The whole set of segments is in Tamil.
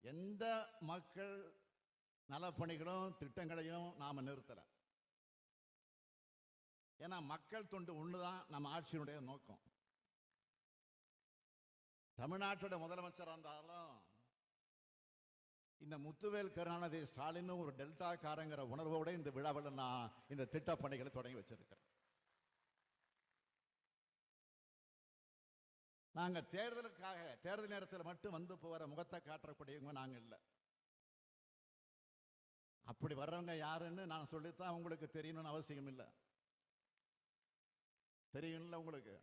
எந்த மக்கள் நலப்பணிகளும் திட்டங்களையும் நாம நிறுத்தல. ஏன்னா மக்கள் தொண்டு ஒண்ணுதான் நம்ம ஆட்சியினுடைய நோக்கம். தமிழ்நாட்டோட முதலமைச்சராக இருந்தாலும் இந்த முத்துவேல் கருணாநிதி ஸ்டாலின் ஒரு டெல்டா காரங்கிற உணர்வோட இந்த விழாவில் நான் இந்த திட்ட பணிகளை தொடங்கி வச்சிருக்கிறேன். நாங்க தேர்தலுக்காக தேர்தல் நேரத்தில் மட்டும் வந்து போகிற முகத்தை காட்டக்கூடியவங்க நாங்க இல்லை. அப்படி வர்றவங்க யாருன்னு நான் சொல்லித்தான் உங்களுக்கு தெரியணும்னு அவசியம் இல்லை. தெரியும்ல உங்களுக்கு.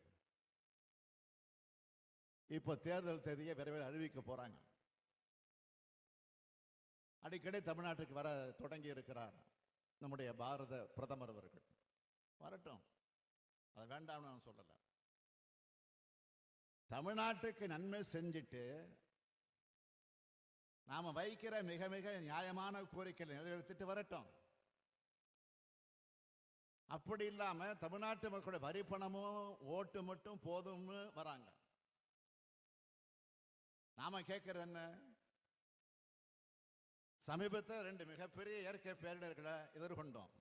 இப்போ தேர்தல் தேதியை விரைவில் அறிவிக்க போறாங்க. அடிக்கடி தமிழ்நாட்டுக்கு வர தொடங்கி இருக்கிறார் நம்முடைய பாரத பிரதமர் அவர்கள். வரட்டும், அது வேண்டாம்னு நான் சொல்லல. தமிழ்நாட்டுக்கு நன்மை செஞ்சுட்டு நாம வைக்கிற மிக மிக நியாயமான கோரிக்கைகளை நிறைவேற்றிட்டு வரட்டும். அப்படி இல்லாம தமிழ்நாட்டு மக்களுடைய வரி பணமும் ஓட்டு மட்டும் போதும்னு வராங்க. நாம கேட்கறது என்ன? சமீபத்தில் 2 மிகப்பெரிய இயற்கை பேரிடர்களை எதிர்கொண்டோம்.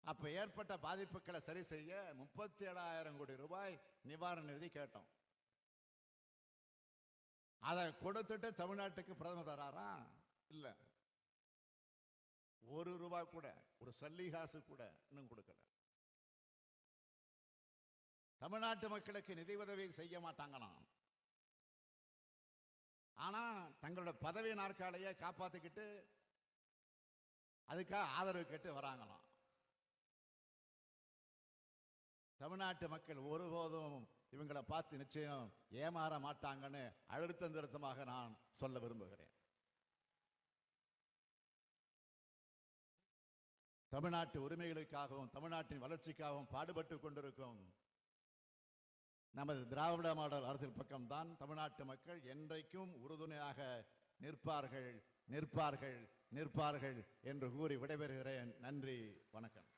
அப்ப ஏற்பட்ட பாதிப்புகளை சரி செய்ய 37,000 கோடி ரூபாய் நிவாரண நிதி கேட்டோம். அதை கொடுத்துட்டு தமிழ்நாட்டுக்கு பிரதமர் வராரா? இல்ல. 1 ரூபாய் கூட, ஒரு சல்லிகாசு கூட இன்னும் கொடுக்கல. தமிழ்நாட்டு மக்களுக்கு நிதி உதவி செய்ய மாட்டாங்களாம். ஆனா தங்களோட பதவி நாற்காலியை காப்பாத்திக்கிட்டு அதுக்காக ஆதரவு கேட்டு வராங்களாம். தமிழ்நாட்டு மக்கள் ஒருபோதும் இவங்களை பார்த்து நிச்சயம் ஏமாற மாட்டாங்கன்னு அழுத்தம் திருத்தமாக நான் சொல்ல விரும்புகிறேன். தமிழ்நாட்டு உரிமைகளுக்காகவும் தமிழ்நாட்டின் வளர்ச்சிக்காகவும் பாடுபட்டு கொண்டிருக்கும் நமது திராவிட மாடல் அரசியல் பக்கம்தான் தமிழ்நாட்டு மக்கள் என்றைக்கும் உறுதுணையாக நிற்பார்கள் நிற்பார்கள் நிற்பார்கள் என்று கூறி விடைபெறுகிறேன். நன்றி, வணக்கம்.